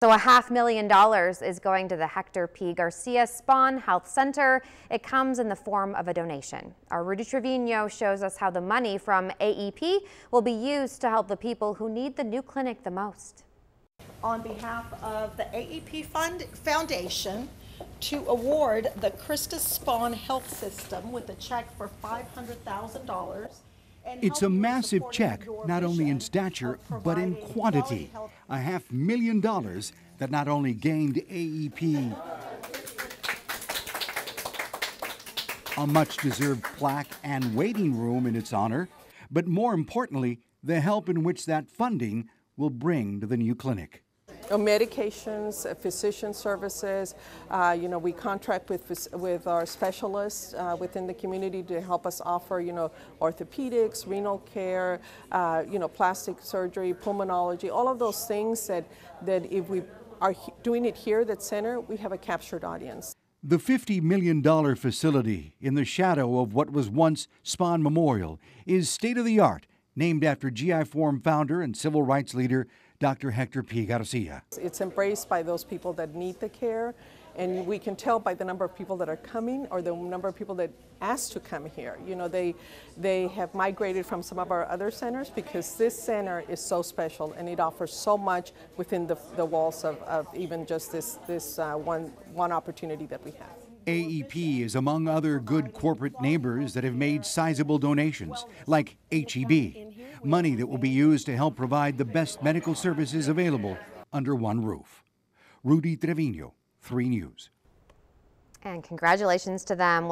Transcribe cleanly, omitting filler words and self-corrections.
So $500,000 is going to the Hector P. Garcia Spawn Health Center. It comes in the form of a donation. Our Rudy Trevino shows us how the money from AEP will be used to help the people who need the new clinic the most. On behalf of the AEP Foundation, to award the Christus Spawn Health System with a check for $500,000. It's a massive check, not only in stature, but in quantity. $500,000 that not only gained AEP a much-deserved plaque and waiting room in its honor, but more importantly, the help in which that funding will bring to the new clinic. Medications, physician services, we contract with our specialists within the community to help us offer, orthopedics, renal care, plastic surgery, pulmonology, all of those things that if we are doing it here at that center, we have a captured audience. The $50 million facility in the shadow of what was once Spawn Memorial is state-of-the-art, named after GI Forum founder and civil rights leader Dr. Hector P. Garcia. It's embraced by those people that need the care, and we can tell by the number of people that are coming or the number of people that ask to come here. They have migrated from some of our other centers because this center is so special and it offers so much within the walls of even just this one opportunity that we have. AEP is among other good corporate neighbors that have made sizable donations, like HEB, money that will be used to help provide the best medical services available under one roof. Rudy Trevino, 3 News. And congratulations to them.